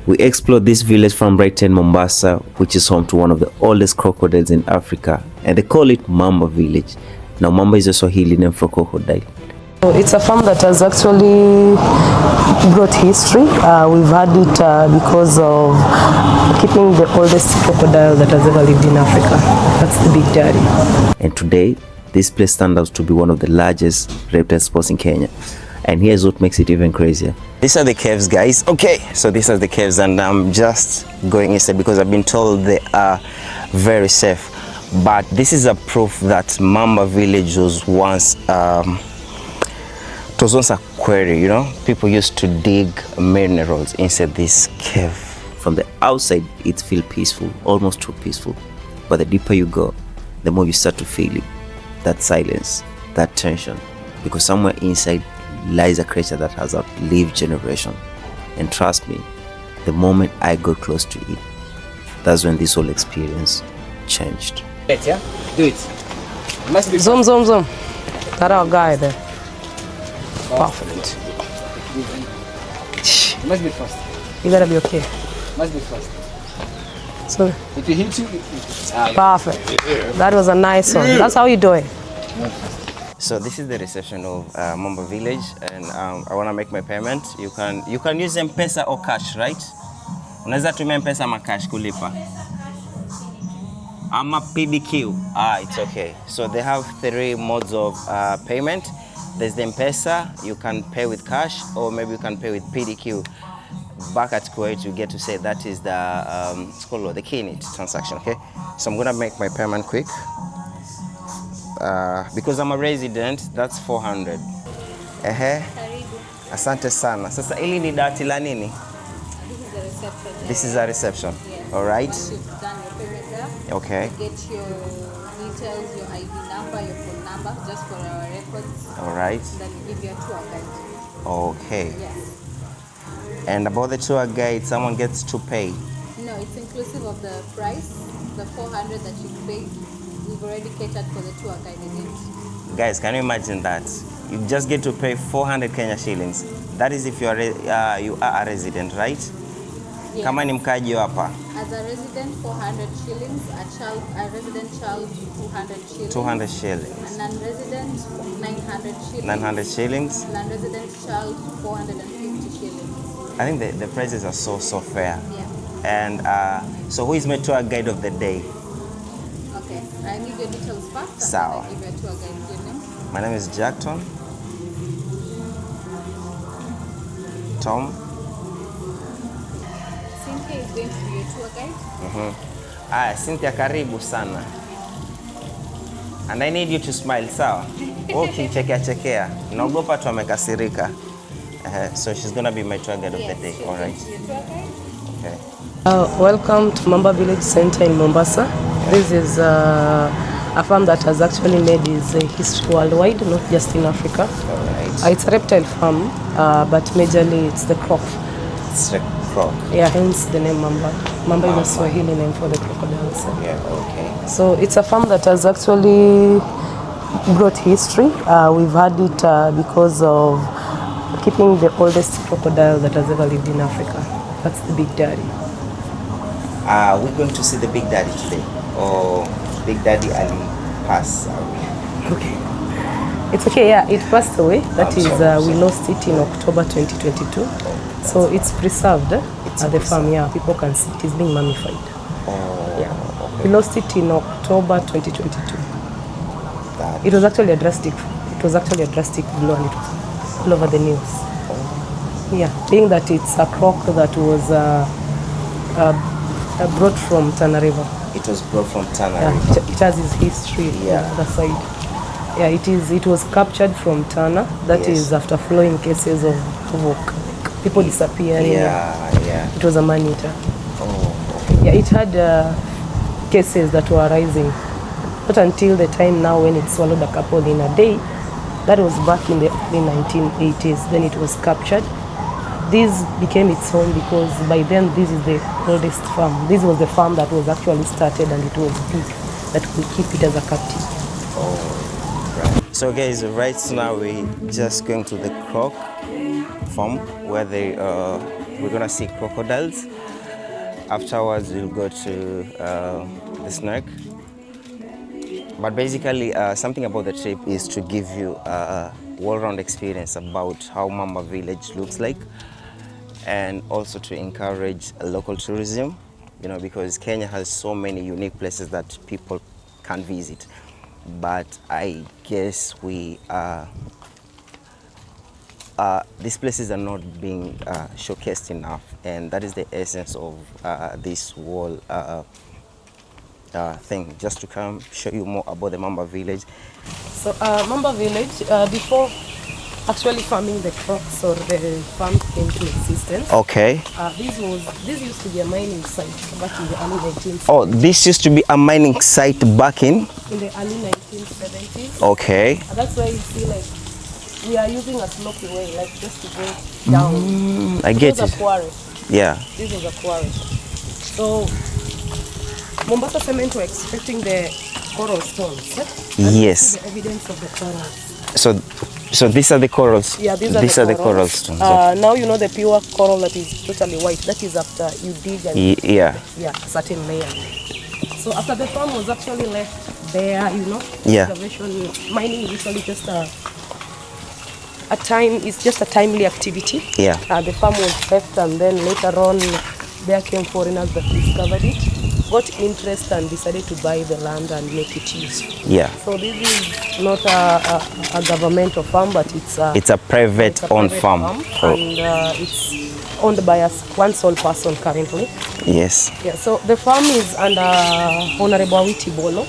We explored this village from right in Mombasa, which is home to one of the oldest crocodiles in Africa, and they call it Mamba Village. Now, Mamba is a Swahili name for crocodile. It's a farm that has actually brought history. We've had it because of keeping the oldest crocodile that has ever lived in Africa. That's the Big Daddy. And today, this place stands out to be one of the largest reptile spots in Kenya. And here's what makes it even crazier. These are the caves, guys. Okay, so these are the caves, and I'm just going inside because I've been told they are very safe. But this is a proof that Mamba Village was once a quarry, you know? People used to dig minerals inside this cave. From the outside, it feels peaceful, almost too peaceful. But the deeper you go, the more you start to feel it. That silence, that tension. Because somewhere inside lies a creature that has outlived generation. And trust me, the moment I got close to it, that's when this whole experience changed. Yeah? Do it. Zoom. That our guy there. Perfect. Must be fast. You gotta be okay. Must be fast. So If you hit you, perfect. That was a nice one. That's how you do it. So this is the reception of Mamba Village, and I want to make my payment. You can use M-Pesa or cash, right? Unaweza tumia M-Pesa ama cash kulipa. Ama PDQ. It's okay. So they have 3 modes of payment. There's the M-Pesa, you can pay with cash, or maybe you can pay with PDQ. Back at Kuwait, you get to say that is the it's called the key transaction, okay? So I'm gonna make my payment quick. Because I'm a resident, that's 400. Asante sana. Sasa ili ni dati la nini? This is a reception. Yes. All right. Once you've done your payment there, Okay. get your details, your ID number, your phone number, just for our records. All right. Then we give you a tour guide. Okay. Yes. And about the tour guide, someone gets to pay. No, it's inclusive of the price, the 400 that you paid. We've already catered for the tour guide in it. Guys, can you imagine that? You just get to pay 400 Kenya shillings. That is if you are a resident, right? Yes. Kama ni mkaji hapa. As a resident, 400 shillings. A resident child, 200 shillings. 200 shillings. A non-resident, 900 shillings. 900 shillings. Non-resident child, 450 shillings. I think the prices are so fair. Yeah. And so who is my tour guide of the day? Okay. I need your details first. Sawa. And then I give you a tour guide. Your name? My name is Jackton. Tom. Cynthia is going to be your tour guide. Cynthia, karibu sana. And I need you to smile, sawa? Okay, chekea. Naogopa tu amekasirika. So she's gonna be my tour guide of the day, all right? Your tour guide? Okay. Welcome to Mamba Village Center in Mombasa. This is a farm that has actually made its history worldwide, not just in Africa. All right. It's a reptile farm, but majorly it's the croc. It's a croc. Yeah, hence the name Mamba. Mamba is a Swahili name for the crocodiles. Yeah, okay. So it's a farm that has actually brought history. We've had it because of keeping the oldest crocodile that has ever lived in Africa. That's the Big Daddy. We're going to see the Big Daddy today, or Big Daddy Ali passed away. Okay. It's okay, yeah, it passed away. That is, we lost it in October 2022. So it's preserved at the farm, yeah, people can see it is being mummified. Yeah. Okay. We lost it in October 2022. It was actually a drastic blow, and it was all over the news. Yeah, being that it's a croc that was brought from Tana River. It was brought from Tana Yeah, River. it has its history on the other side. Yeah, it was captured from Tana. That is after flowing cases of people disappearing. Yeah. It was a man-eater. Oh. Yeah, it had cases that were arising. Not until the time now when it swallowed a couple in a day. That was back in the 1980s. Then it was captured. This became its home because by then this is the oldest farm. This was the farm that was actually started, and it was big, that could keep it as a captive. So guys, right now we're just going to the croc farm where they we're gonna see crocodiles. Afterwards, we'll go to the snake. But basically, something about the trip is to give you a all-round experience about how Mamba Village looks like, and also to encourage local tourism, you know, because Kenya has so many unique places that people can visit. But I guess these places are not being showcased enough, and that is the essence of this whole thing, just to come show you more about the Mamba Village. So Mamba Village, before actually farming the crops or the farm came to existence. Okay. This used to be a mining site back in the early 1970s. Oh, this used to be a mining site back in the early 1970s. Okay. And that's why you see like we are using a slopey way, like just to go down. I get it. This was a quarry. Yeah. This was a quarry. So Mombasa cement were expecting the coral stones. Yes. The evidence of the corals. So these are the corals. Yeah, these are the coral stones. Now you know the pure coral that is totally white. That is after you dig and a certain layer. So after the farm was actually left there, you know, conservation mining is usually just it's just a timely activity. Yeah. The farm was left, and then later on there came foreigners that discovered it, got interest and decided to buy the land and make it useful. Yeah. So this is not a governmental farm, but it's a private owned farm. And it's owned by one sole person currently. Yes. Yeah. So the farm is under Honorable Awiti Bolo.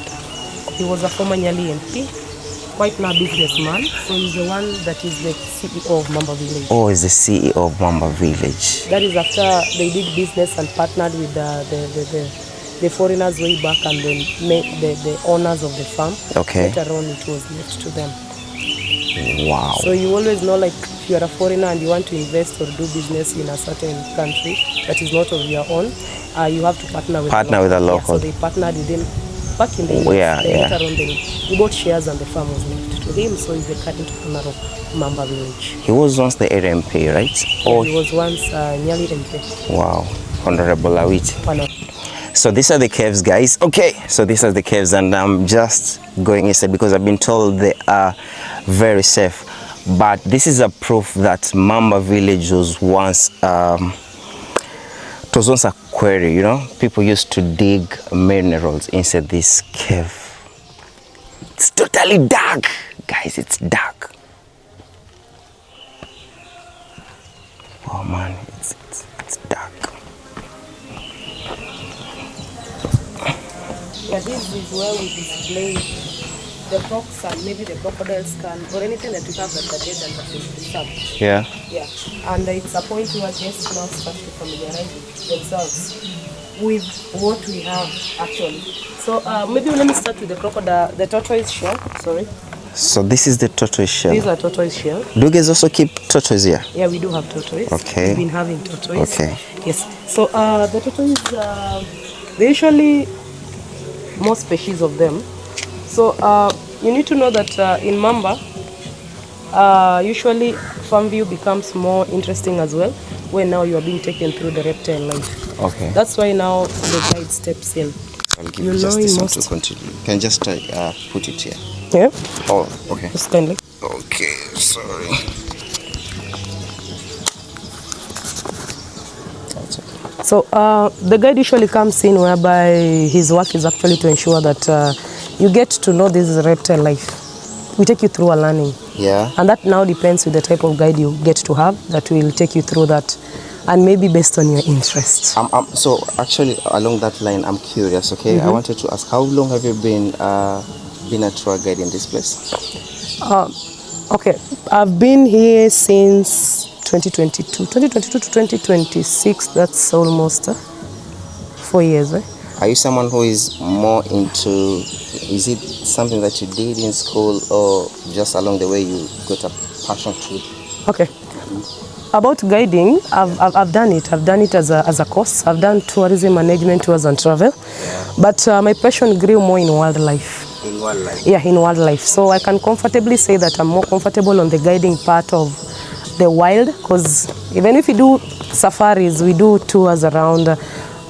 He was a former Nyali MP. Quite now businessman, so he's the one that is the CEO of Mamba Village. Oh, he's the CEO of Mamba Village. That is after they did business and partnered with the foreigners way back, and then made the owners of the farm. Okay. Later on, it was left to them. Wow. So you always know, like, if you are a foreigner and you want to invest or do business in a certain country that is not of your own, you have to partner with a local. Yeah, so they partnered with him. Back in the days, later on, he bought shares and the farm was left to him, so he's the current owner of Mamba Village. He was once the RMP, right? Yeah, he was once Nyali MP. Wow, Honorable Awiti. So these are the caves, guys. Okay, so these are the caves, and I'm just going inside because I've been told they are very safe. But this is a proof that Mamba Village was once a quarry, you know. People used to dig minerals inside this cave. It's totally dark, guys. It's dark. Oh man, it's dark. Yeah, this is where we display the rocks and maybe the crocodiles can, or anything that we have that are dead and that is disturbed. Yeah. Yeah, and it's a point where guests now start to familiarize themselves with what we have actually. So maybe let me start with the crocodile, the tortoise shell. Sorry. So this is the tortoise shell. These are tortoise shell. Do you guys also keep tortoise here? Yeah, we do have tortoise. Okay. We've been having tortoise. Okay. Yes. So the tortoise, they usually more species of them. So you need to know that in Mamba, usually farm view becomes more interesting as well when now you are being taken through the reptile life. Okay. That's why now the guide steps in. I'll give you just this one to continue. You can just put it here. Yeah? Oh, okay. Just kindly. Okay, sorry. That's okay. So the guide usually comes in whereby his work is actually to ensure that you get to know this reptile life. We take you through a learning. Yeah. And that now depends with the type of guide you get to have that will take you through that, and maybe based on your interest. So actually along that line, I'm curious, okay? I wanted to ask, how long have you been a tour guide in this place? Okay, I've been here since 2022 to 2026. That's almost 4 years. Are you someone who is more into, is it something that you did in school or just along the way you got a passion to it? Okay. About guiding, I've done it. I've done it as a course. I've done tourism management, tours and travel. Yeah. But my passion grew more in wildlife. In wildlife? Yeah, in wildlife. So I can comfortably say that I'm more comfortable on the guiding part of the wild, because even if we do safaris, we do tours around.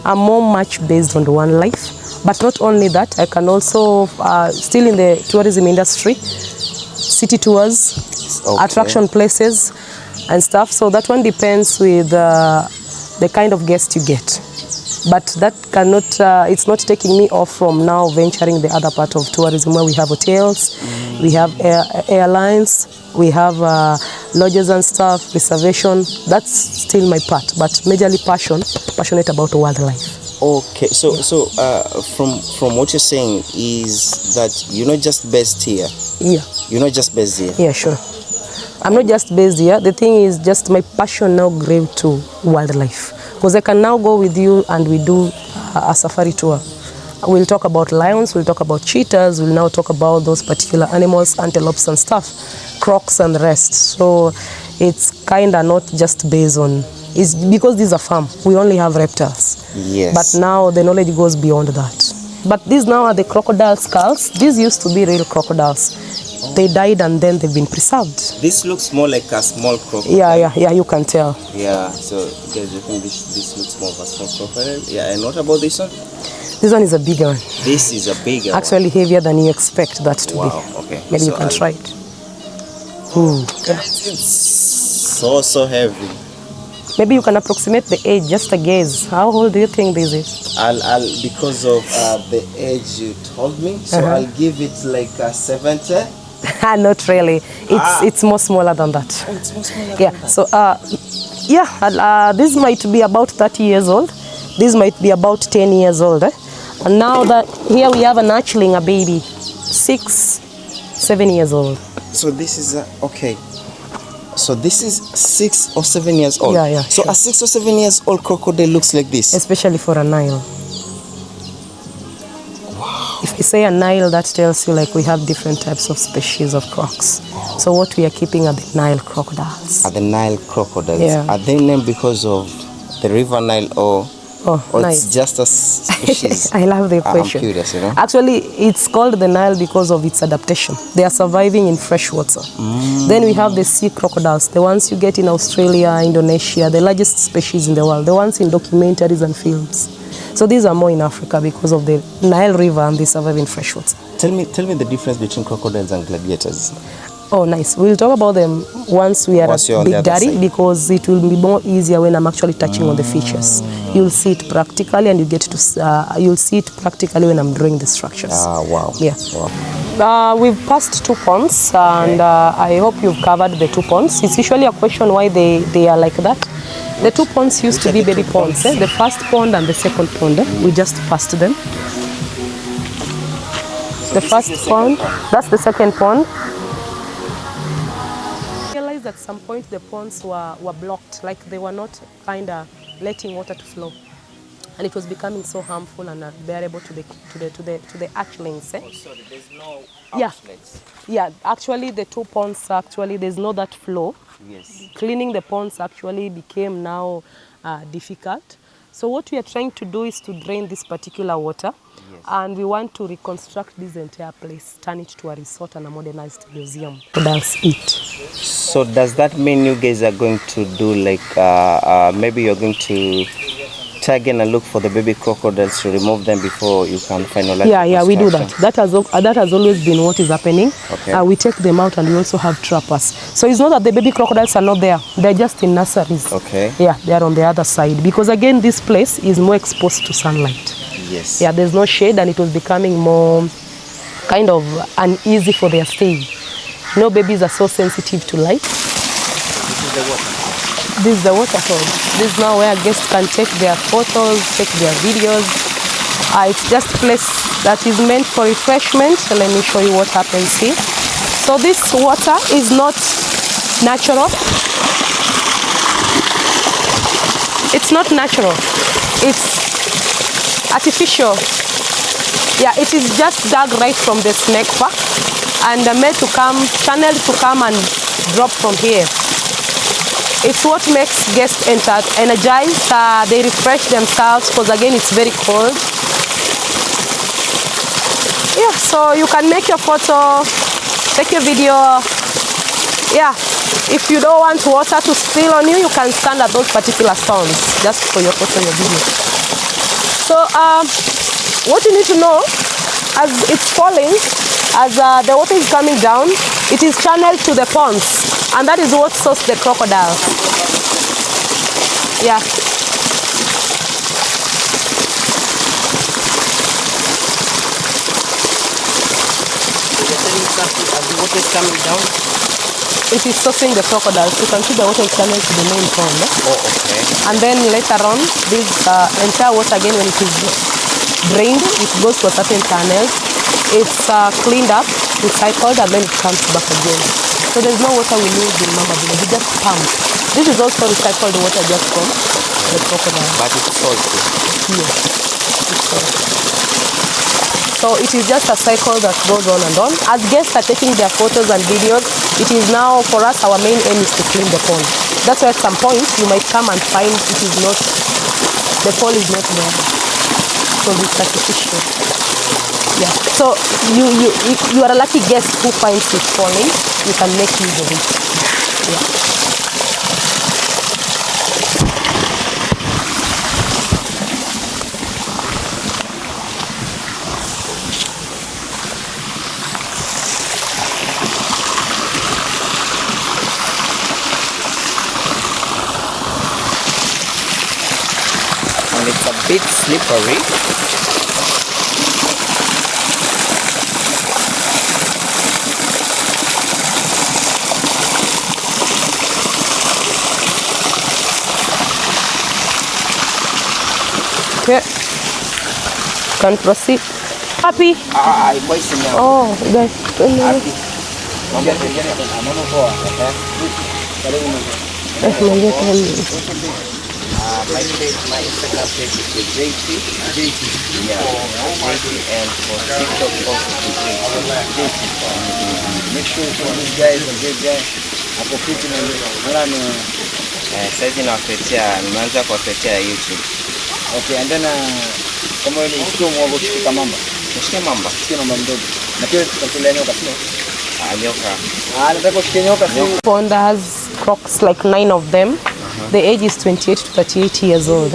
I'm more much based on the one life. But not only that, I can also, still in the tourism industry, city tours, attraction places and stuff. So that one depends with the kind of guest you get. But that cannot, it's not taking me off from now venturing the other part of tourism where we have hotels, we have airlines, we have lodges and stuff, reservation. That's still my part, but majorly passionate about wildlife. Okay, so from what you're saying is that you're not just based here. Yeah. You're not just based here. Yeah, sure. I'm not just based here. The thing is just my passion now grew to wildlife. Because I can now go with you and we do a safari tour. We'll talk about lions, we'll talk about cheetahs, we'll now talk about those particular animals, antelopes and stuff, crocs and the rest. So it's kind of not just based on, it's because this is a farm, we only have reptiles. Yes. But now the knowledge goes beyond that. But these now are the crocodile skulls. These used to be real crocodiles. They died and then they've been preserved. This looks more like a small crocodile. Yeah, you can tell. Yeah, so guys, I think this looks more of a small crocodile. Yeah, and what about this one? This one is a bigger one. This is a bigger Actually heavier than you expect that to be. Wow, okay. Maybe So you can try it. Guys, it's so heavy. Maybe you can approximate the age, just a guess. How old do you think this is? I'll because of the age you told me, so I'll give it like a 70. Not really. It's more smaller than that. Oh, it's more smaller. Yeah. So this might be about 30 years old. This might be about 10 years old. And now that here we have an hatchling, a baby, 6, 7 years old. So this is okay. So this is 6 or 7 years old. Yeah, So sure. a 6 or 7 years old crocodile looks like this. Especially for a Nile. Wow. If we say a Nile, that tells you like we have different types of species of crocs. So what we are keeping are the Nile crocodiles. Are the Nile crocodiles? Yeah. Are they named because of the river Nile or nice. it's just a species? I love the question. I'm curious, you know. Actually, it's called the Nile because of its adaptation. They are surviving in fresh water. Then we have the sea crocodiles, the ones you get in Australia, Indonesia, the largest species in the world, the ones in documentaries and films. So these are more in Africa because of the Nile River and they survive in fresh water. Tell me the difference between crocodiles and gladiators. Oh, nice. We'll talk about them once we are Once you're at on the Big other Daddy side. because it will be more easier when I'm actually touching on the features. You'll see it practically and you get to you'll see it practically when I'm drawing the structures. Wow. Yeah. Wow. We've passed 2 ponds and I hope you've covered the 2 ponds. It's usually a question why they are like that. The 2 ponds used to be baby ponds. The first pond and the second pond. We just passed them. The first pond, that's the second pond. I realized at some point the ponds were blocked, like they were not kind of letting water to flow. And it was becoming so harmful and unbearable to the hatchlings. Oh, sorry, there's no Yeah. outlets. Yeah, actually the 2 ponds, actually there's no that flow. Yes. Cleaning the ponds actually became now difficult. So what we are trying to do is to drain this particular water. Yes. And we want to reconstruct this entire place, turn it to a resort and a modernized museum. Crocodiles eat. So does that mean you guys are going to do like maybe you're going to tag in and look for the baby crocodiles to remove them before you can finalize? Yeah, we do that. That has always been what is happening. Okay. We take them out and we also have trappers. So it's not that the baby crocodiles are not there. They're just in nurseries. Okay. Yeah, they are on the other side. Because again, this place is more exposed to sunlight. Yes. Yeah, there's no shade and it was becoming more kind of uneasy for their stay. You know, babies are so sensitive to light. This is the waterfall. This is now where guests can take their photos, take their videos. It's just a place that is meant for refreshment. So let me show you what happens here. So this water is not natural. It's not natural. It's artificial. Yeah, it is just dug right from the snake park and made to come, channeled to come and drop from here. It's what makes guests energized. They refresh themselves because again it's very cold. Yeah, so you can make your photo, take your video. Yeah, If you don't want water to spill on you, you can stand at those particular stones, just for your photo, your video. So what you need to know, as it's falling, as the water is coming down, it is channeled to the ponds, and that is what sources the crocodiles. Yeah. As the water is coming down? It is sourcing the crocodiles. You can see the water is channeled to the main pond. Oh, okay. And then later on, this entire water again, when it is drained, it goes to a certain channel. It's cleaned up, recycled, and then it comes back again. So there's no water we lose in Mamba Village. It just pumps. This is also recycled water just from the crocodile. But it's salty. Yes, it's salty. So it is just a cycle that goes on and on. As guests are taking their photos and videos, it is now, for us, our main aim is to clean the pond. That's why at some point you might come and find it is not, the pond is not there. So it's artificial. Yeah. So if you are a lucky guest who finds it falling, you can make use of it. Yeah. It's a bit slippery. Okay. Can proceed. Happy? Oh, guys. My Instagram page is JT. Yeah, JT, and for TikTok also JT. Make sure for this guy is a great guy. Hapo fiti na sasa nimeanza kuwatetea YouTube. Okay, and then kama wewe sio mwogo kushika mamba. Kushika mamba. Kushika mamba mdogo. Na pia tutakula nyoka sio? Nyoka. Nataka kushika nyoka sio? Pond has crocs, like 9 of them. The age is 28 to 38 years old.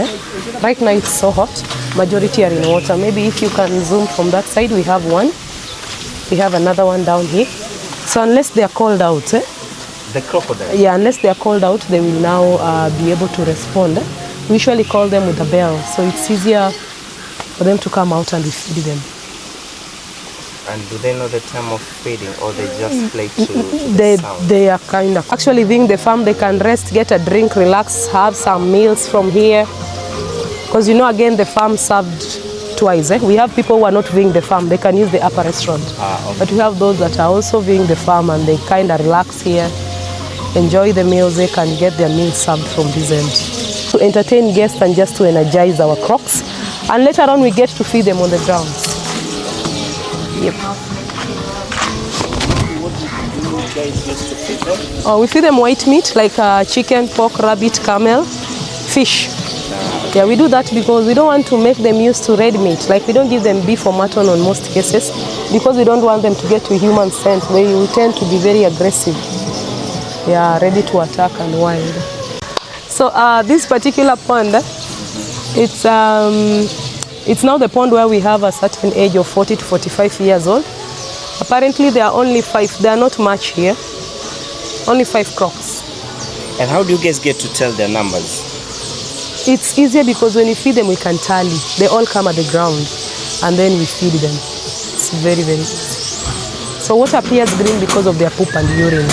Right now it's so hot. Majority are in water. Maybe if you can zoom from that side, we have one. We have another one down here. So unless they are called out, The crocodile? Yeah, unless they are called out, they will now be able to respond. We usually call them with a bell, so it's easier for them to come out and we feed them. And do they know the time of feeding, or they just play to the sound? They are kind of actually being the farm. They can rest, get a drink, relax, have some meals from here. Because you know, again, the farm served twice. We have people who are not viewing the farm. They can use the upper restaurant. Okay. But we have those that are also viewing the farm, and they kind of relax here, enjoy the meals. They can get their meals served from this end. To entertain guests and just to energize our crocs. And later on, we get to feed them on the grounds. Yep. What do you guys use to feed them? Oh, we feed them white meat like chicken, pork, rabbit, camel, fish. Yeah, we do that because we don't want to make them used to red meat. Like we don't give them beef or mutton on most cases because we don't want them to get to human scent. They will tend to be very aggressive. They are ready to attack and wild. So this particular pond, it's now the pond where we have a certain age of 40 to 45 years old. Apparently there are only 5, there are not much here. Only 5 crocs. And how do you guys get to tell their numbers? It's easier because when we feed them we can tally. They all come at the ground and then we feed them. It's very, very easy. So what appears green because of their poop and urine.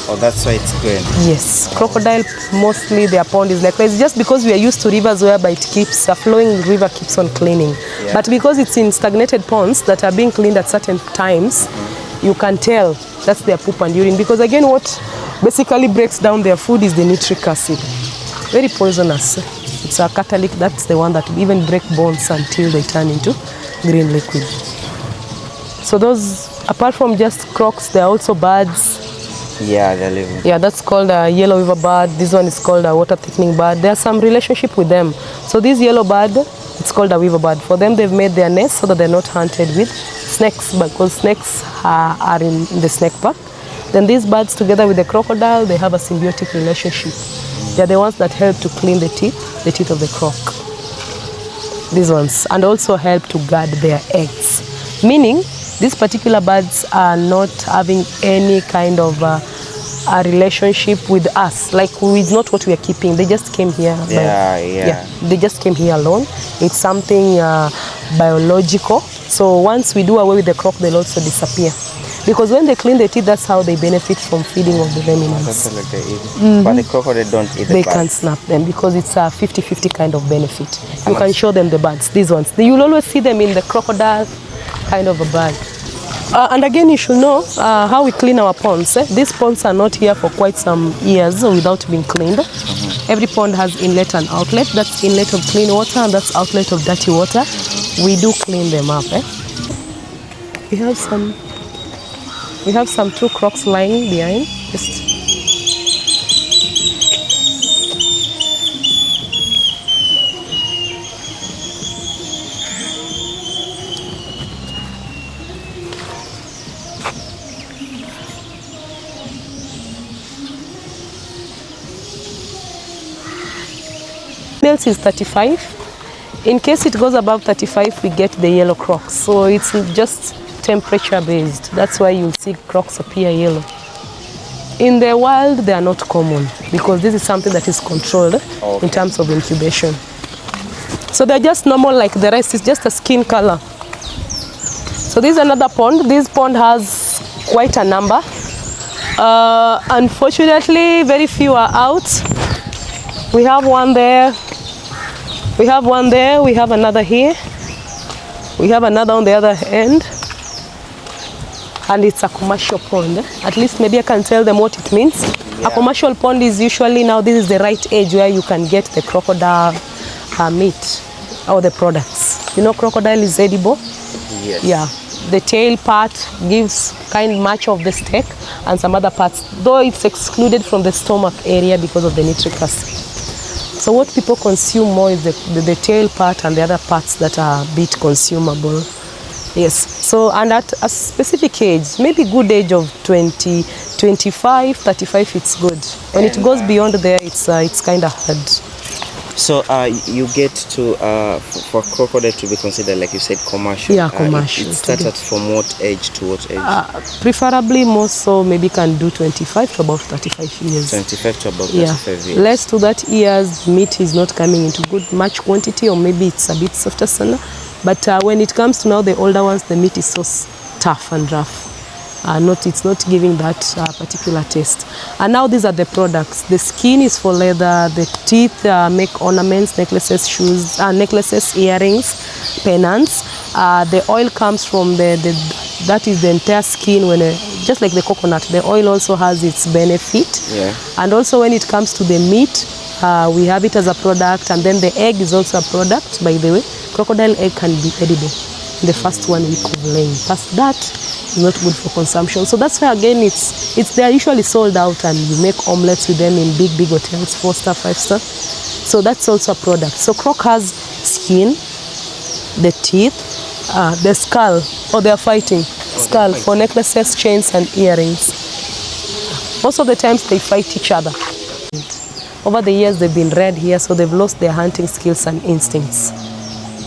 Oh, that's why it's green. Yes, crocodile, mostly their pond is like that. It's just because we are used to rivers whereby it keeps, a flowing river keeps on cleaning. Yeah. But because it's in stagnated ponds that are being cleaned at certain times, you can tell that's their poop and urine. Because again, what basically breaks down their food is the nitric acid. Very poisonous. It's a catalytic, that's the one that even break bones until they turn into green liquid. So those, apart from just crocs, there are also birds. Yeah, they're living. Yeah, that's called a yellow weaver bird. This one is called a water thickening bird. There's some relationship with them. So this yellow bird, it's called a weaver bird. For them, they've made their nest so that they're not hunted with snakes, because snakes are in the snake park. Then these birds together with the crocodile, they have a symbiotic relationship. They're the ones that help to clean the teeth of the croc. These ones, and also help to guard their eggs. Meaning, these particular birds are not having any kind of a relationship with us. Like, it's not what we are keeping. They just came here. They just came here alone. It's something biological. So once we do away with the croc, they'll also disappear. Because when they clean the teeth, that's how they benefit from feeding of the remnants. That's like they eat. But the crocodile don't eat the They birds. can't snap them because it's a 50-50 kind of benefit. You can show them the birds, these ones. You'll always see them in the crocodile kind of a bird. And again, you should know how we clean our ponds. These ponds are not here for quite some years without being cleaned. Every pond has inlet and outlet. That's inlet of clean water and that's outlet of dirty water. We do clean them up. We have some two crocs lying behind. Else is 35. In case it goes above 35, we get the yellow crocs. So it's just temperature based. That's why you'll see crocs appear yellow. In the wild, they are not common because this is something that is controlled in terms of incubation. So they're just normal like the rest. It's just a skin color. So this is another pond. This pond has quite a number. Unfortunately, very few are out. We have one there. We have one there. We have another here. We have another on the other end. And it's a commercial pond. At least maybe I can tell them what it means. A commercial pond is usually, now this is the right age where you can get the crocodile meat or the products. You know, crocodile is edible. Yes. Yeah. The tail part gives much of the steak and some other parts, though it's excluded from the stomach area because of the nitric acid. So what people consume more is the tail part and the other parts that are a bit consumable. Yes. So, and at a specific age, maybe good age of 20, 25, 35, it's good. When it goes beyond there, it's kind of hard. So you get to, for crocodile to be considered, like you said, commercial. Yeah, commercial. It started from what age to what age? Preferably more so maybe can do 25 to about 35 years. 25 to about 35 years. Less to that years, meat is not coming into much quantity, or maybe it's a bit softer sana. But when it comes to now the older ones, the meat is so tough and rough. It's not giving that particular taste. And now these are the products. The skin is for leather. The teeth make ornaments, necklaces, shoes, necklaces, earrings, pendants. The oil comes from that is the entire skin. Just like the coconut, the oil also has its benefit. Yeah. And also when it comes to the meat, we have it as a product, and then the egg is also a product. By the way, crocodile egg can be edible in the first 1 week of laying. Past that, it's not good for consumption. So that's why again they're usually sold out, and you make omelets with them in big hotels, 4-star, 5-star. So that's also a product. So croc has skin, the teeth, the skull, they are fighting. Skull for necklaces, chains, and earrings. Most of the times they fight each other. Over the years they've been reared here, so they've lost their hunting skills and instincts.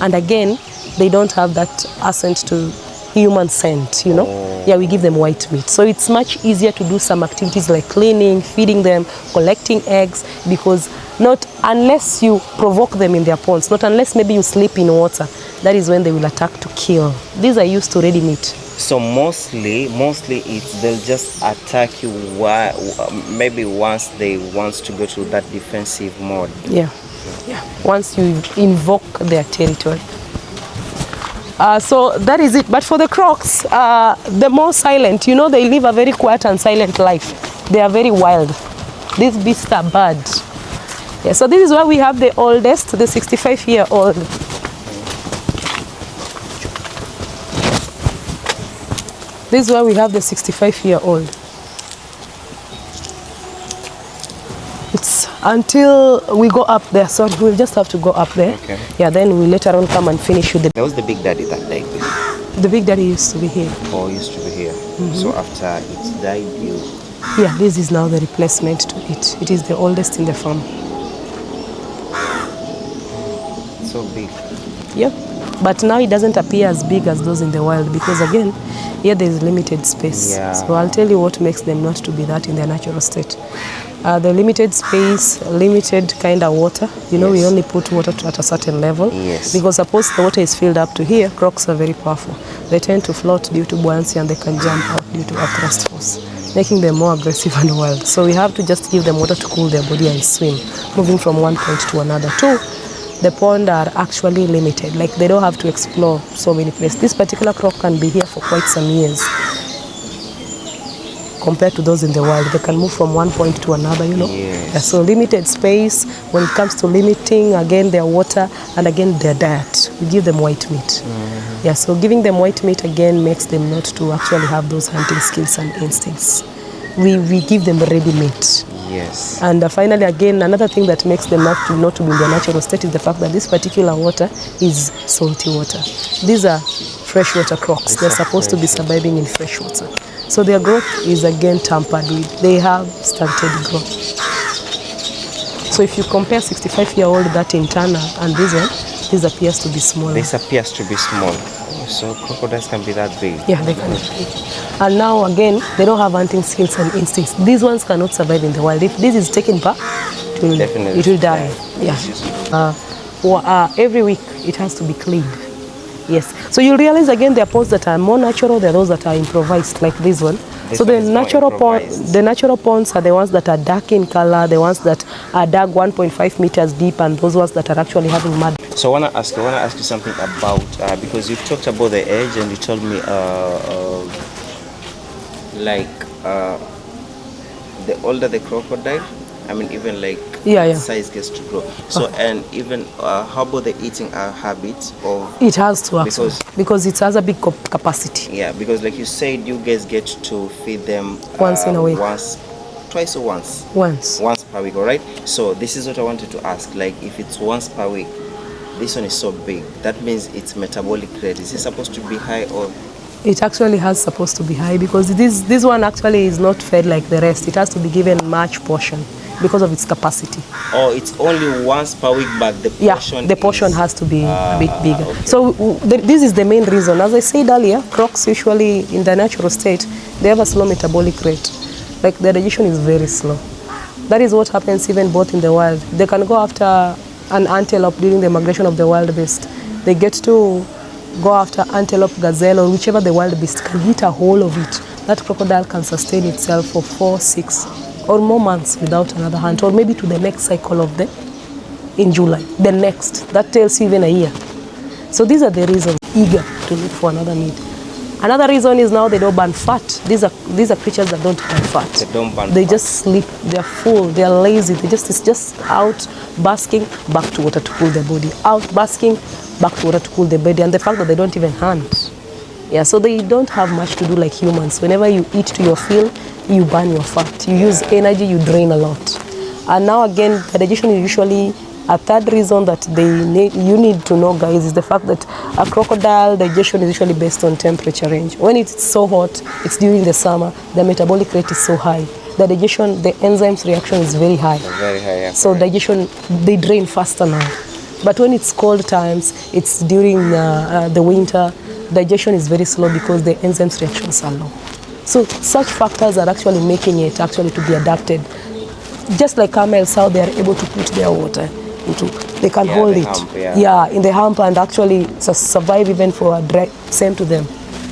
And again, they don't have that ascent to human scent, you know. Yeah, we give them white meat. So it's much easier to do some activities like cleaning, feeding them, collecting eggs, because not unless you provoke them in their ponds, not unless maybe you sleep in water, that is when they will attack to kill. These are used to ready meat. So mostly they'll just attack you maybe once they want to go to that defensive mode. Yeah. Once you invoke their territory. So that is it. But for the crocs, the more silent, you know, they live a very quiet and silent life. They are very wild. These beasts are bad. Yeah, so this is why we have the oldest, the 65-year-old. This is why we have the 65-year-old. It's until we go up there. So we'll just have to go up there. Okay. Yeah, then we later on come and finish with the... That was the big daddy that day. The big daddy used to be here. Oh, used to be here. So after it died, you... Yeah, this is now the replacement to it. It is the oldest in the farm. So big. Yep. But now it doesn't appear as big as those in the wild because again, here there is limited space. Yeah. So I'll tell you what makes them not to be that in their natural state. The limited space, limited kind of water. You know, we only put water at a certain level. Yes. Because suppose the water is filled up to here, crocs are very powerful. They tend to float due to buoyancy and they can jump out due to upthrust force, making them more aggressive and wild. So we have to just give them water to cool their body and swim, moving from one point to another. Two, the pond are actually limited, like they don't have to explore so many places. This particular croc can be here for quite some years. Compared to those in the wild, they can move from one point to another, you know. Yes. Yeah, so limited space. When it comes to limiting, again, their water and again their diet, we give them white meat. Yeah, so giving them white meat again makes them not to actually have those hunting skills and instincts. We give them ready meat. Yes. And finally, again, another thing that makes them not to be in their natural state is the fact that this particular water is salty water. These are freshwater crocs. They're supposed to be surviving in fresh water. So their growth is again tampered with. They have stunted growth. So if you compare 65-year-old that in Tana and this one, this appears to be smaller. This appears to be small. So crocodiles can be that big. Yeah, they can. And now again, they don't have hunting skills and instincts. These ones cannot survive in the wild. If this is taken back, it will die. Yeah. Every week it has to be cleaned. Yes. So you realize again there are ponds that are more natural, there are those that are improvised, like this one. So the natural ponds are the ones that are dark in color, the ones that are dark 1.5 meters deep, and those ones that are actually having mud. So I want to ask you something about because you talked about the age and you told me the older the crocodile, I mean even like size gets to grow. So and even how about the eating habits of it has to because it has a big capacity. Yeah, because like you said, you guys get to feed them once in a week, twice or once per week, all right? So this is what I wanted to ask, like if it's once per week, this one is so big, that means its metabolic rate, is it supposed to be high or? It actually has supposed to be high because this one actually is not fed like the rest. It has to be given much portion because of its capacity. Oh, it's only once per week, but the portion has to be a bit bigger. Okay. So this is the main reason. As I said earlier, crocs usually in their natural state, they have a slow metabolic rate. Like their digestion is very slow. That is what happens even both in the wild. They can go after an antelope during the migration of the wild beast. They get to go after antelope, gazelle, or whichever the wild beast can hit a whole of it. That crocodile can sustain itself for 4, 6 or more months without another hunt, or maybe to the next cycle of in July. The next, that tells you even a year. So these are the reasons, eager to look for another meat. Another reason is now they don't burn fat. These are creatures that don't burn fat. They don't burn They fat. just sleep. They're full. They're lazy. It's just out basking, back to water to cool their body. Out basking, back to water to cool their body. And the fact that they don't even hunt. Yeah, so they don't have much to do like humans. Whenever you eat to your fill, you burn your fat. You use energy, you drain a lot. And now again, the digestion is usually a third reason that you need to know, guys, is the fact that a crocodile digestion is usually based on temperature range. When it's so hot, it's during the summer, the metabolic rate is so high. The digestion, the enzymes reaction is very high. Very high, yeah. So digestion, they drain faster now. But when it's cold times, it's during the winter, digestion is very slow because the enzymes reactions are low. So such factors are actually making it actually to be adapted. Just like camels, how they are able to put their water into, they can hold it. Hump, in the hump and actually survive even for a dry, same to them.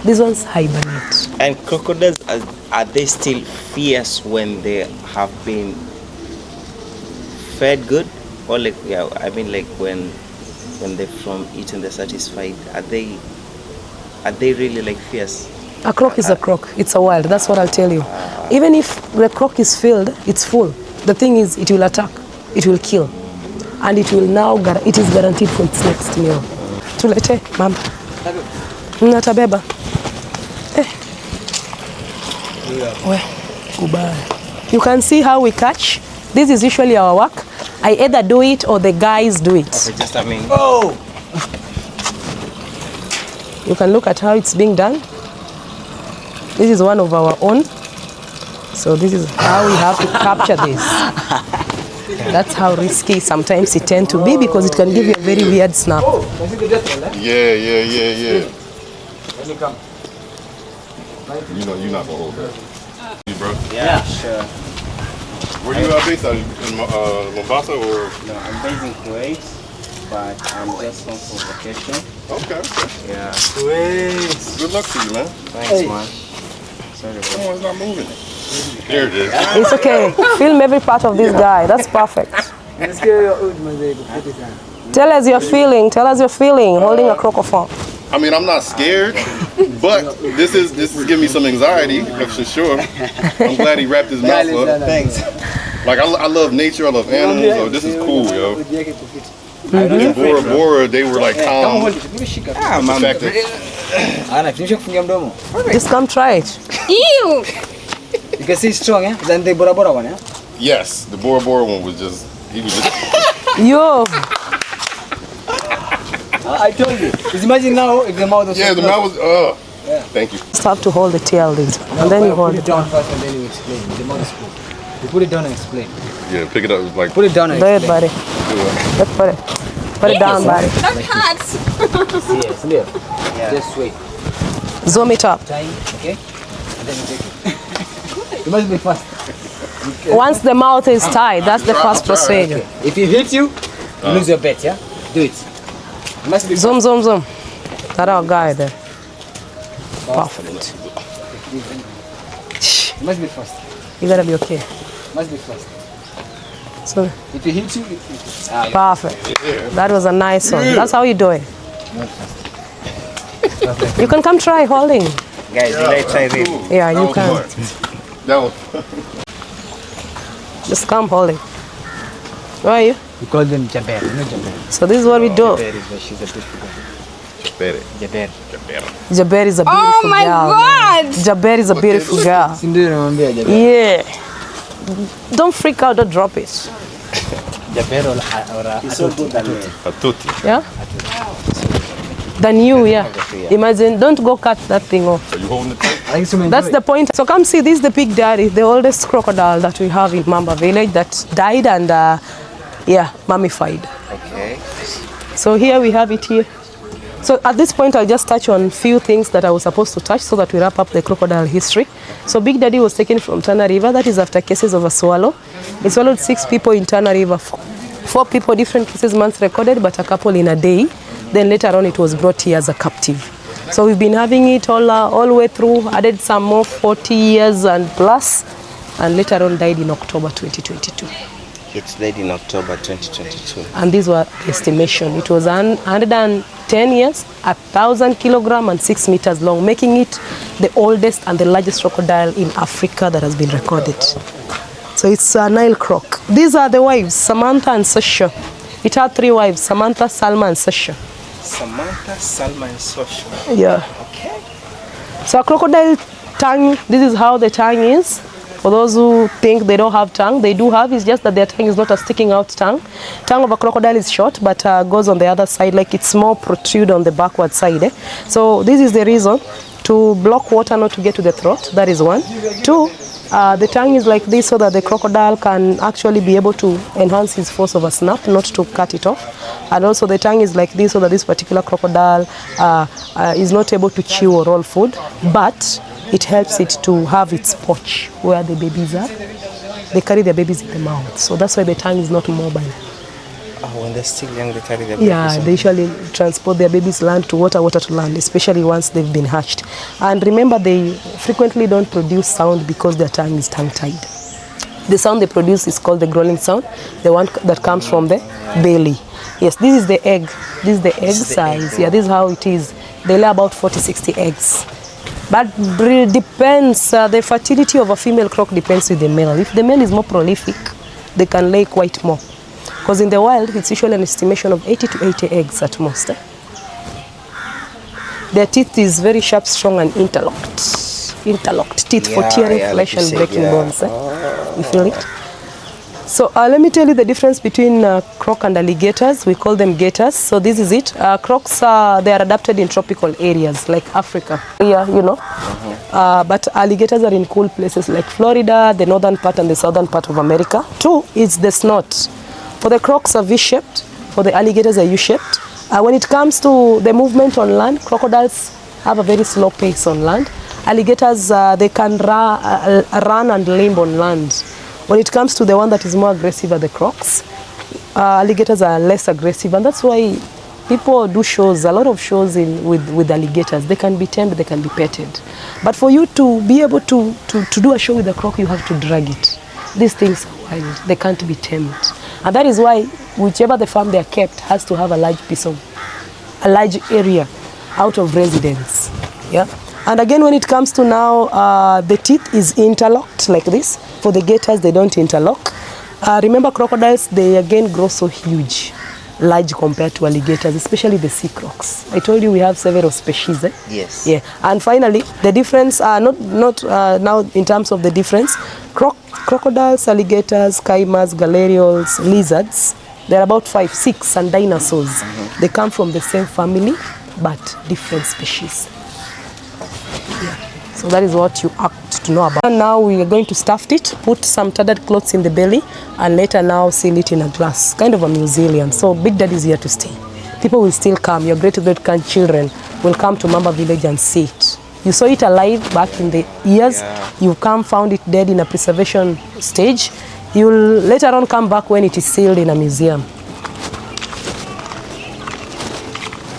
These ones hibernate. And crocodiles, are they still fierce when they have been fed good? Or like, I mean like when they're from eating, they're satisfied, are they really like fierce? A croc is a croc. It's a wild. That's what I'll tell you. Even if the croc is filled, it's full. The thing is, it will attack. It will kill. And it will now, it is guaranteed for its next meal. Tulete, mamba. Natabeba. You can see how we catch. This is usually our work. I either do it or the guys do it. Okay, just You can look at how it's being done. This is one of our own. So this is how we have to capture this. That's how risky sometimes it tends to be because it can give you a very weird snap. Yeah. You know you're not gonna hold that. You, bro? Yeah, sure. Where you based out in Mombasa or? No, I'm based in Kuwait, but I'm just home for vacation. Okay. Yeah. Kuwait. Good luck to you, man. Thanks, man. Sorry, bro. Someone's not moving. There it is. It's okay. Film every part of this guy. That's perfect. Let's get your old man, baby. Put it down. Tell us your feeling. Tell us your feeling holding a crocophone. I mean, I'm not scared, but this is giving me some anxiety, that's for sure. I'm glad he wrapped his mouth up. Thanks. Like, I love nature, I love animals, so this is cool, yo. In Bora Bora, they were like calm. Ah, man. Just come try it. Ew! You can see it's strong, eh? Then the Bora Bora one, yeah? Yes, the Bora Bora one was just, he was just, Yo, I told you. Just imagine now if the mouth was yeah, the mouth was, thank you. just have to hold the tail, lead, and then you hold Put it. it down first and then you explain. The mouth is cool. You put it down and explain. Yeah, pick it up, like, Put it down and Do it, explain. buddy. Let's put it. Put it down, buddy. That hurts. Yes, yeah. Just wait. Zoom it up. Time, okay? And then you take it. You must be fast. Once the mouth is tied, that's the first procedure. If he hits you, you lose your bet, yeah? Do it. You must be fast. Zoom, zoom, zoom. That our guy there. Perfect. You must be fast. You gotta be okay. You must be fast. So If he hits you, perfect. That was a nice one. That's how you do it. You can come try holding. guys, you like try this? Yeah, you can. That was, Just come holding. Where are you? We call them Jaber, you know Jaber? So this is what we do. Jaber is where she's a beautiful girl. better. Jaber. Jaber is a beautiful Oh my girl. God! Jaber is a beautiful girl. Sindio namwambia Jaber. Yeah. Don't freak out, don't drop it. Jaber or Atuti. Yeah? Than you, yeah. Imagine, don't go cut that thing off. Are you holding it tight? That's the point. So come see, this is the Big Daddy, the oldest crocodile that we have in Mamba Village that died and, mummified. Okay. So here we have it here. So at this point, I'll just touch on few things that I was supposed to touch so that we wrap up the crocodile history. So Big Daddy was taken from Tana River. That is after cases of a swallow. It swallowed 6 people in Tana River. 4 people, different cases, months recorded, but a couple in a day. Then later on, it was brought here as a captive. So we've been having it all the way through, added some more 40 years and plus, and later on died in October 2022. It died in October 2022. And these were estimation. It was 110 years, 1,000 kilograms and 6 meters long, making it the oldest and the largest crocodile in Africa that has been recorded. So it's a Nile croc. These are the wives, Samantha and Sasha. It had 3 wives, Samantha, Salma and Sasha. Samantha, Salma, and Sasha. Yeah. Okay. So a crocodile tongue, this is how the tongue is. For those who think they don't have tongue, they do have. It's just that their tongue is not a sticking out tongue. Tongue of a crocodile is short, but goes on the other side, like it's more protrude on the backward side. So this is the reason, to block water not to get to the throat. That is 1. 2, the tongue is like this so that the crocodile can actually be able to enhance his force of a snap, not to cut it off. And also the tongue is like this so that this particular crocodile is not able to chew or roll food, but it helps it to have its pouch where the babies are. They carry their babies in the mouth, so that's why the tongue is not mobile. When they're still young, they carry their babies. Yeah, they usually transport their babies land to water, water to land, especially once they've been hatched. And remember, they frequently don't produce sound because their tongue is tongue-tied. The sound they produce is called the growling sound, the one that comes from the belly. Yes, this is the egg. This is the egg size. Yeah, this is how it is. They lay about 40-60 eggs. But depends, the fertility of a female croc depends with the male. If the male is more prolific, they can lay quite more. Because in the wild, it's usually an estimation of 80 to 80 eggs at most. Their teeth is very sharp, strong, and interlocked. Interlocked teeth for tearing flesh and breaking bones. You feel it? So let me tell you the difference between croc and alligators. We call them gators. So this is it. Crocs, they are adapted in tropical areas like Africa. Yeah, you know. But alligators are in cool places like Florida, the northern part and the southern part of America. 2 is the snout. For the crocs are V-shaped. For the alligators are U-shaped. When it comes to the movement on land, crocodiles have a very slow pace on land. Alligators, they can run and limp on land. When it comes to the one that is more aggressive are the crocs. Alligators are less aggressive, and that's why people do shows, a lot of shows with alligators. They can be tamed, they can be petted. But for you to be able to do a show with a croc, you have to drag it. These things are wild, they can't be tamed. And that is why whichever the farm they are kept has to have a large area out of residence. Yeah. And again, when it comes to now, the teeth is interlocked like this. For the gators, they don't interlock. Remember, crocodiles, they again grow so huge, large compared to alligators, especially the sea crocs. I told you we have several species. Eh? Yes. Yeah. And finally, the difference, not now in terms of the difference, crocodiles, alligators, caimans, galerials, lizards, they're about 5, 6, and dinosaurs. They come from the same family, but different species. Yeah. So that is what you act to know about. And now we are going to stuff it, put some tattered clothes in the belly, and later now seal it in a glass, kind of a museum. So Big Daddy is here to stay. People will still come. Your great-great-grandchildren will come to Mamba Village and see it. You saw it alive back in the years. Yeah. You found it dead in a preservation stage. You'll later on come back when it is sealed in a museum.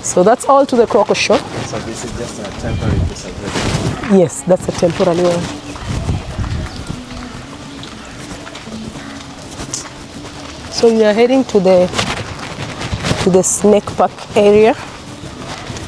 So that's all to the croco show. So this is just a temporary preservation? Yes, that's a temporary one. So we are heading to the snake park area.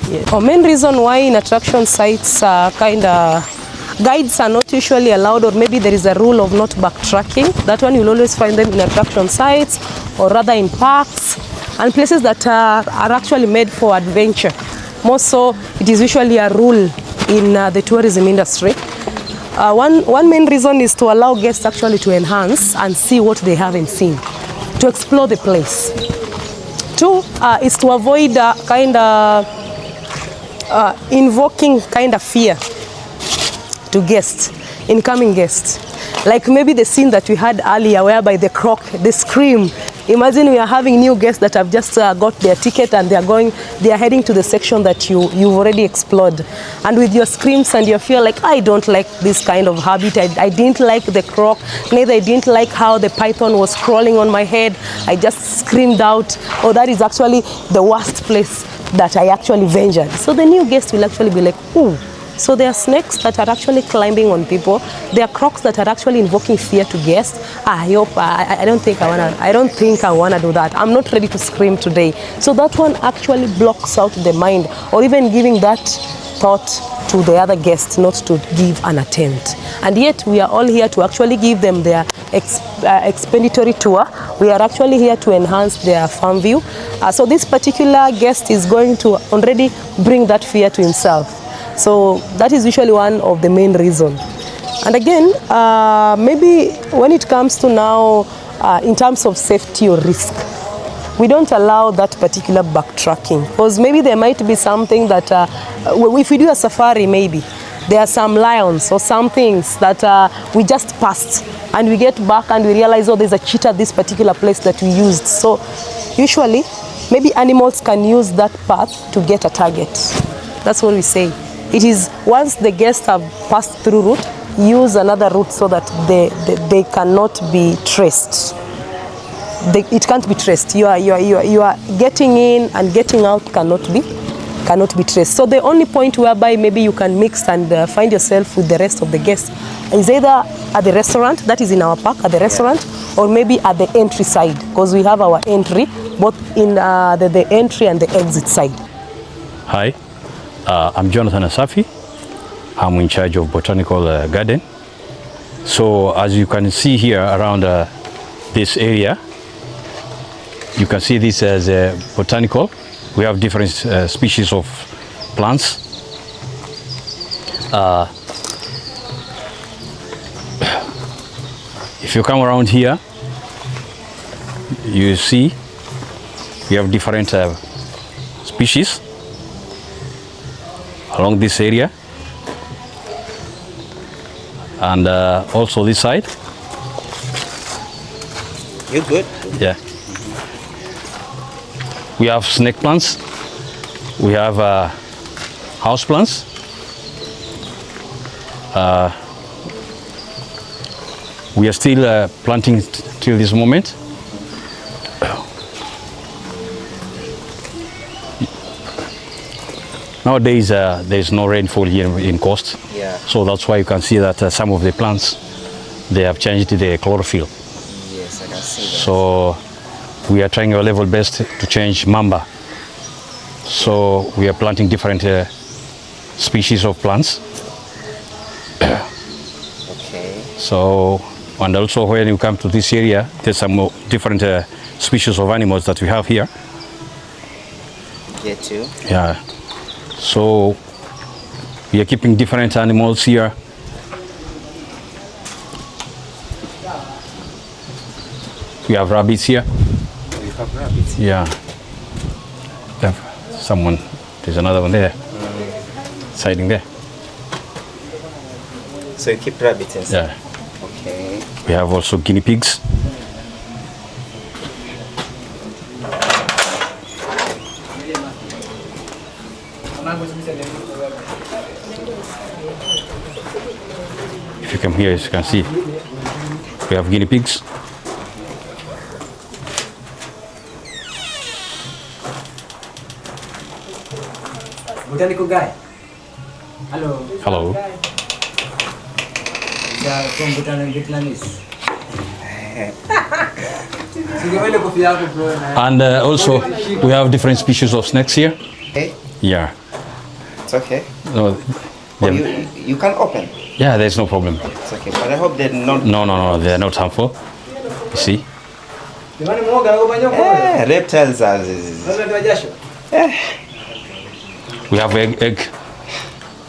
Yeah. Our main reason why in attraction sites guides are not usually allowed, or maybe there is a rule of not backtracking. That one you'll always find them in attraction sites, or rather in parks and places that are actually made for adventure. More so, it is usually a rule in the tourism industry. One main reason is to allow guests actually to enhance and see what they haven't seen, to explore the place. 2 is to avoid invoking fear to guests, incoming guests. Like maybe the scene that we had earlier whereby the croc, the scream. Imagine we are having new guests that have just got their ticket and they are heading to the section that you've already explored. And with your screams and your fear, like, I don't like this kind of habit. I didn't like the croc, neither I didn't like how the python was crawling on my head. I just screamed out, oh, that is actually the worst place that I actually ventured. So the new guest will actually be like, ooh. So there are snakes that are actually climbing on people. There are crocs that are actually invoking fear to guests. I don't think I wanna do that. I'm not ready to scream today. So that one actually blocks out the mind, or even giving that thought to the other guests not to give an attempt. And yet we are all here to actually give them their explanatory tour. We are actually here to enhance their farm view. So this particular guest is going to already bring that fear to himself. So that is usually one of the main reasons. And again, maybe when it comes to now, in terms of safety or risk, we don't allow that particular backtracking, because maybe there might be something that, if we do a safari, maybe there are some lions or some things that we just passed, and we get back and we realize, oh, there's a cheetah at this particular place that we used. So usually, maybe animals can use that path to get a target. That's what we say. It is once the guests have passed through route, use another route so that they cannot be traced. It can't be traced. You are getting in and getting out cannot be traced. So the only point whereby maybe you can mix and find yourself with the rest of the guests is either at the restaurant, that is in our park, at the restaurant, or maybe at the entry side, because we have our entry, both in the entry and the exit side. Hi. I'm Jonathan Asafi. I'm in charge of botanical garden. So as you can see here around this area, you can see this as a botanical. We have different species of plants. If you come around here, you see we have different species along this area, and also this side. You good? Yeah. We have snake plants. We have house plants. We are still planting till this moment. Nowadays, there's no rainfall here in Coast. Yeah. So that's why you can see that some of the plants, they have changed the chlorophyll. Yes, I can see that. So we are trying our level best to change Mamba. So we are planting different species of plants. Okay. So, and also when you come to this area, there's some more different species of animals that we have here. Here too. Yeah. So we are keeping different animals here. We have rabbits here. You have rabbits. Yeah. Someone, there's another one there, siding there. So you keep rabbits inside? Yeah. Okay. We have also guinea pigs. If you come here, as you can see, we have guinea pigs. Botanical guy. Hello. Hello. Yeah, from Bhutan, Vietnamese. And also, we have different species of snakes here. Okay. Yeah. It's okay. No, Oh, you can open. yeah, there's no problem. It's okay. But I hope they're not. No, they are not harmful. You see? Reptiles are. We have egg.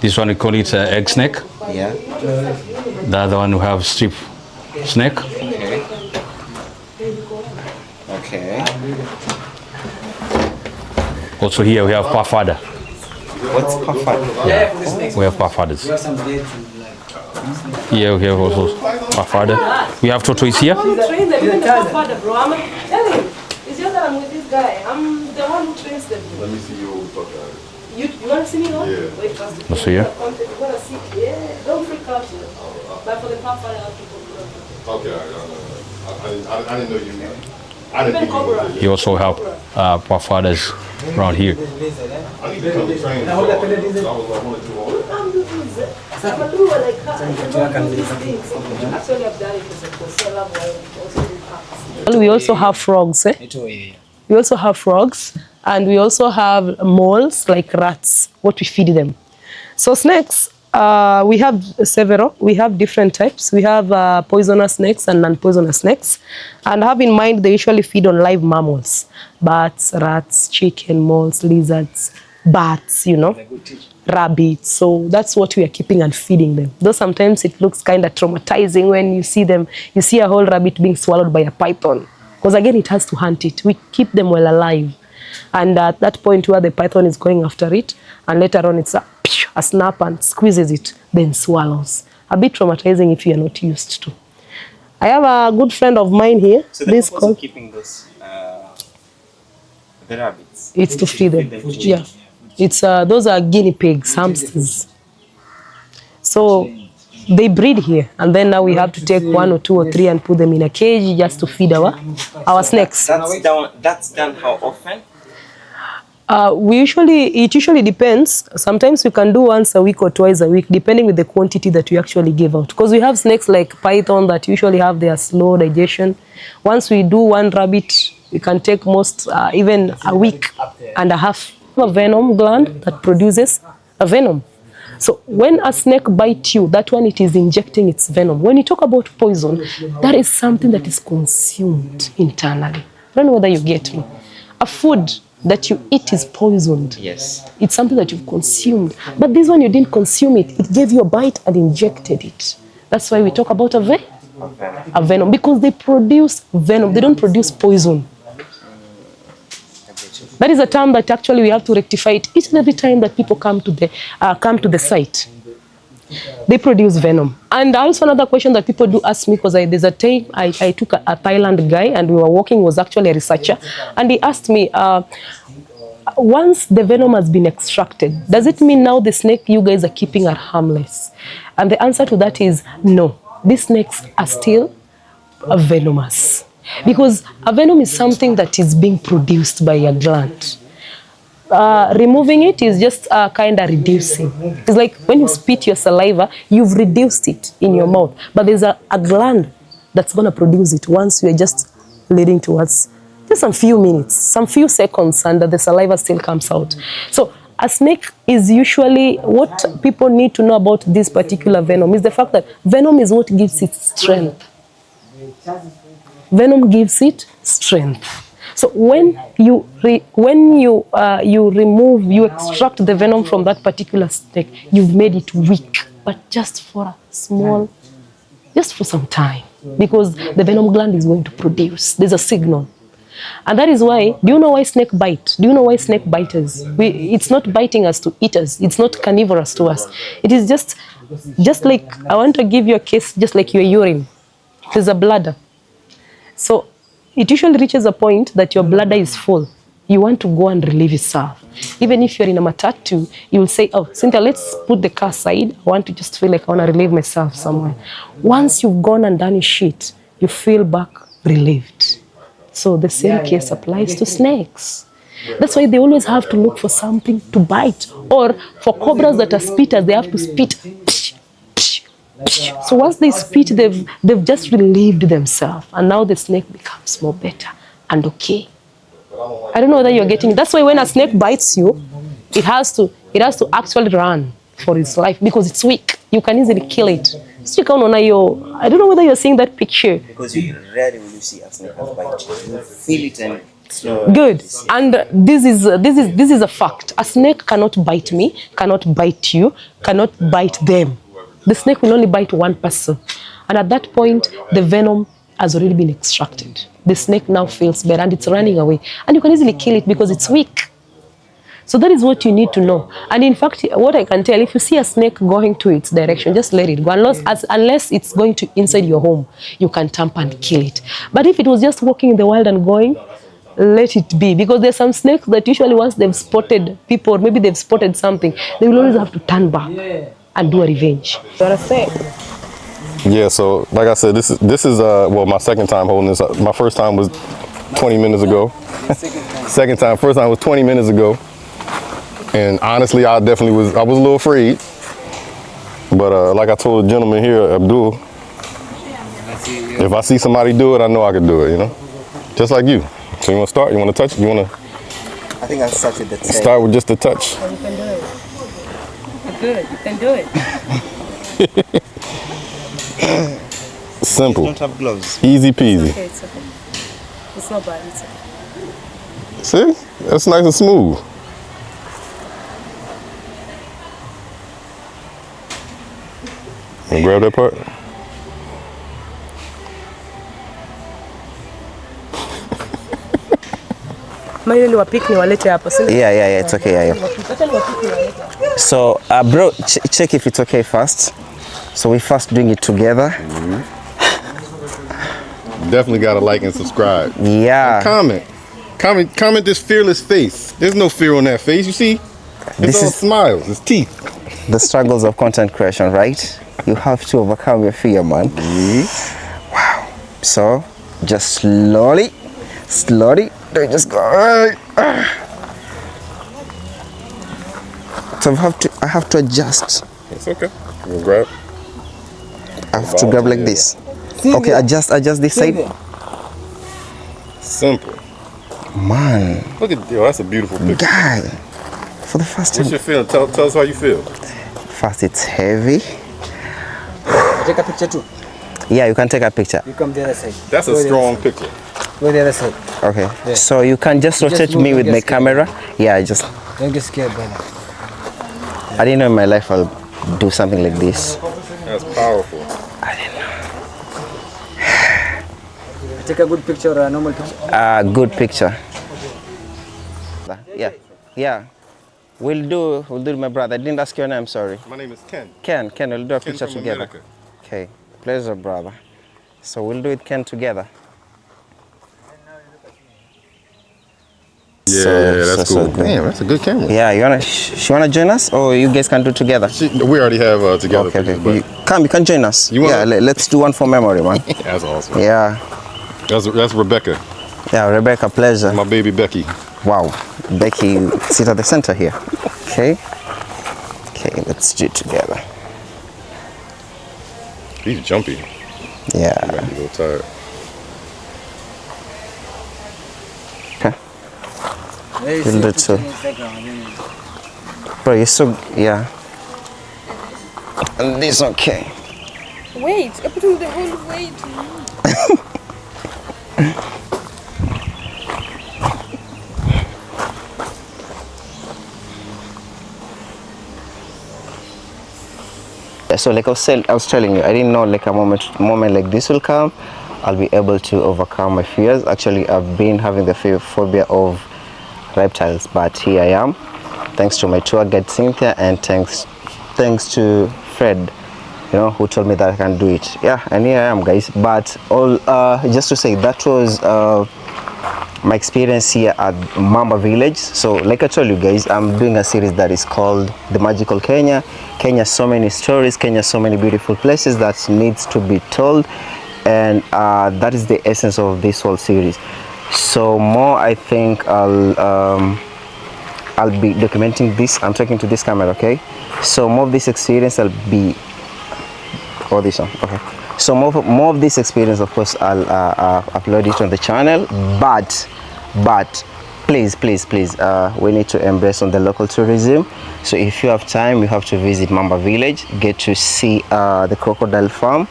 This one we call it egg snake. Yeah. The other one we have strip snake. Okay. Okay. Also here we have pafada. What's puffer? Yeah, we have pafadas. Here we have also pafada. We have tortoise here. Train them, even the father, bro. I'm telling you, it's just that I'm with this guy. I'm the one who trains them. Let me see you talk about it. You want to see me now? Yeah. Wait, first. Also here. You want to see? Yeah, don't freak out. But for the papa, I have to go. Okay, I didn't know you. I didn't think you were. You also have pafadas around here. I need to come to train. I was like, one or two more. Actually, I've done it because I love wine. We also have frogs. We also have frogs, and we also have moles like rats, what we feed them. So snakes, we have several. We have different types. We have poisonous snakes and non-poisonous snakes. And have in mind, they usually feed on live mammals. Bats, rats, chicken, moles, lizards, bats, you know, rabbits. So that's what we are keeping and feeding them. Though sometimes it looks kind of traumatizing when you see them. You see a whole rabbit being swallowed by a python. Because again, it has to hunt it. We keep them well alive. And at that point where the python is going after it, and later on it's a snap and squeezes it, then swallows. A bit traumatizing if you are not used to. I have a good friend of mine here. So the purpose of keeping those the rabbits? It's to feed them. Yeah. It's those are guinea pigs, hamsters. So they breed here, and then now we have to take 1 or 2 or 3 and put them in a cage just to feed our snakes. That's done how often? It usually depends. Sometimes we can do once a week or twice a week, depending with the quantity that we actually give out. Because we have snakes like python that usually have their slow digestion. Once we do 1 rabbit, we can take most even a week and a half. A venom gland that produces a venom. So when a snake bites you, that one, it is injecting its venom. When you talk about poison, that is something that is consumed internally. I don't know whether you get me. A food that you eat is poisoned. Yes. It's something that you've consumed. But this one, you didn't consume it. It gave you a bite and injected it. That's why we talk about a A venom, because they produce venom. They don't produce poison. That is a term that actually we have to rectify it each and every time that people come to the site. They produce venom. And also another question that people do ask me, because there's a time I took a Thailand guy and we were walking, he was actually a researcher, and he asked me, once the venom has been extracted, does it mean now the snake you guys are keeping are harmless? And the answer to that is no. These snakes are still venomous. Because a venom is something that is being produced by a gland. Removing it is just kind of reducing. It's like when you spit your saliva, you've reduced it in your mouth. But there's a gland that's going to produce it once you're just leading towards just some few minutes, some few seconds, and the saliva still comes out. So a snake is usually, what people need to know about this particular venom is the fact that venom is what gives it strength. Venom gives it strength. So when you extract the venom from that particular snake, you've made it weak, but just for some time, because the venom gland is going to produce. There's a signal. And that is why, do you know why snake bite? Do you know why snake bite us? It's not biting us to eat us. It's not carnivorous to us. It is just like, I want to give you a case, just like your urine. There's a bladder. So it usually reaches a point that your bladder is full. You want to go and relieve yourself. Even if you're in a matatu, you will say, oh, Cynthia, let's put the car aside. I want to just feel like I want to relieve myself somewhere. Once you've gone and done your shit, you feel back relieved. So the same case applies to snakes. That's why they always have to look for something to bite. Or for cobras that are spitters, they have to spit. So once they spit, they've just relieved themselves. And now the snake becomes more better and okay. I don't know whether you're getting it. That's why when a snake bites you, it has to actually run for its life because it's weak. You can easily kill it. I don't know whether you're seeing that picture. Because you rarely will you see a snake bite you. You feel it and good. And this is a fact. A snake cannot bite me, cannot bite you, cannot bite them. The snake will only bite one person. And at that point, the venom has already been extracted. The snake now feels better and it's running away. And you can easily kill it because it's weak. So that is what you need to know. And in fact, what I can tell, if you see a snake going to its direction, just let it go. Unless it's going to inside your home, you can tamper and kill it. But if it was just walking in the wild and going, let it be. Because there's some snakes that usually once they've spotted people, or maybe they've spotted something, they will always have to turn back and do a revenge. You want to say? Yeah, so like I said, this is well, my second time holding this. My first time was 20 minutes ago. First time was 20 minutes ago. And honestly, I was a little afraid. But like I told the gentleman here, Abdul, if I see somebody do it, I know I can do it, you know? Just like you. So you want to start? You want to touch? You want to? I think I'll start with the tail. Start with just a touch. Oh, you can do it. Good, you can do it. Simple. You don't have gloves. Easy peasy. It's okay, it's okay. It's not bad, it's okay. See? That's nice and smooth. And grab that part. Yeah, it's okay. Yeah. So, bro, check if it's okay first. So we first doing it together. Mm-hmm. Definitely gotta like and subscribe. Yeah. And comment this fearless face. There's no fear on that face. You see? It's all smiles. It's teeth. The struggles of content creation, right? You have to overcome your fear, man. Mm-hmm. Wow. So just slowly, don't just go. So I have to adjust. It's okay. We'll grab. I have to grab like this. Okay, adjust this side. Simple. Man. Look at that's a beautiful picture. Guy. For the first time. What's your feeling? Tell us how you feel. First, it's heavy. Take a picture too. Yeah, you can take a picture. You come the other side. That's a strong picture. Go the other side. Okay. Yeah. So you can just rotate me with my camera. Yeah, just. Don't get scared, brother. I didn't know in my life I'll do something like this. That's powerful. I didn't know. Take a good picture or a normal picture? Good picture. Yeah. We'll do my brother. I didn't ask your name, sorry. My name is Ken. Ken, we'll do a Ken picture from together. America. Okay, pleasure, brother. So we'll do it, Ken, together. Yeah, that's cool. good. Damn, that's a good camera. Yeah, she wanna join us, or you guys can do together? We already have together. Okay. Pictures, You can join us. You wanna? Yeah, let's do one for memory, man. That's awesome. Yeah. That's Rebecca. Yeah, Rebecca, pleasure. My baby Becky. Wow, Becky, sit at the center here. Okay, let's do it together. He's jumpy. Yeah. He might be a little tired. Okay. Hey, We'll do it too. Bro, you're so, yeah. And this, okay. Wait, I put the whole weight. So like I was telling you, I didn't know like a moment like this will come. I'll be able to overcome my fears. Actually, I've been having the phobia of reptiles, but here I am, thanks to my tour guide Cynthia, and thanks to Fred, who told me that I can do it. Yeah, and here I am, guys. But all just to say, that was my experience here at Mamba Village. So like I told you guys, I'm doing a series that is called The Magical Kenya. Kenya, so many stories, Kenya, so many beautiful places that needs to be told, and that is the essence of this whole series. So more, I think I'll be documenting this. I'm talking to this camera, okay? So more of this experience I'll be, this one, okay? So more of this experience, of course, I'll upload it on the channel, but please, we need to embrace on the local tourism. So if you have time, you have to visit Mamba Village, get to see the crocodile farm,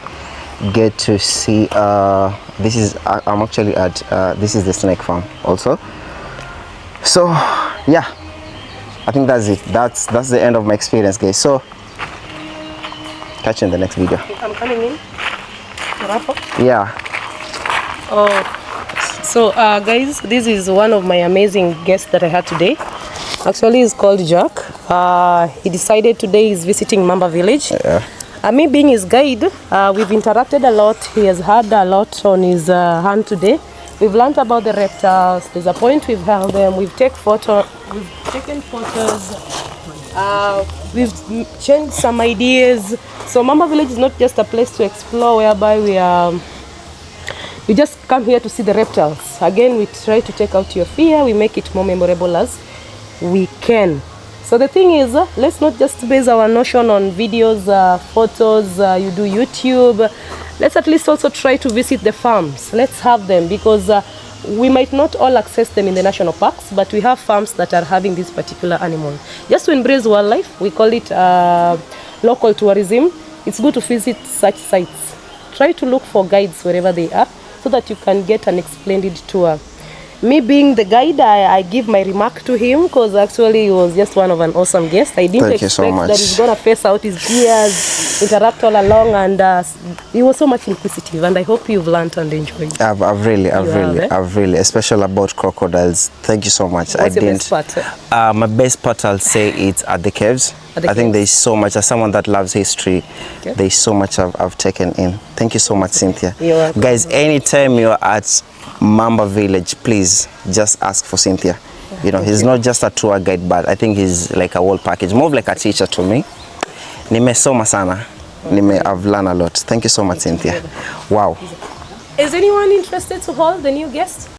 get to see I'm actually at this is the snake farm also. So yeah, I think that's it. That's the end of my experience, guys. So catch you in the next video. I'm coming in. Yeah. So guys, this is one of my amazing guests that I had today. Actually, he's called Jack. He decided today he's visiting Mamba Village. Yeah. Me being his guide, we've interacted a lot. He has had a lot on his hand today. We've learned about the reptiles. There's a point we've held them. We've taken photos. We've changed some ideas. So Mamba Village is not just a place to explore whereby we just come here to see the reptiles. Again, we try to take out your fear. We make it more memorable as we can. So the thing is, let's not just base our notion on videos, photos, you do YouTube. Let's at least also try to visit the farms. Let's have them, because we might not all access them in the national parks, but we have farms that are having this particular animal. Just to embrace wildlife, we call it local tourism. It's good to visit such sites. Try to look for guides wherever they are, so that you can get an explained tour. Me being the guide, I give my remark to him, because actually he was just one of an awesome guest. I didn't expect that he's going to face out his gears, interact all along, and he was so much inquisitive, and I hope you've learned and enjoyed. I've really, especially about crocodiles. Thank you so much. What's your best part? My best part, I'll say it's at the caves. I think there's so much, as someone that loves history, there's so much I've taken in. Thank you so much, Cynthia. You're welcome. Guys, anytime you're at Mamba Village, please just ask for Cynthia. He's not just a tour guide, but I think he's like a whole package, more of like a teacher to me. Nimesoma sana. I've learned a lot. Thank you so much, Cynthia. Wow. Is anyone interested to hold the new guest?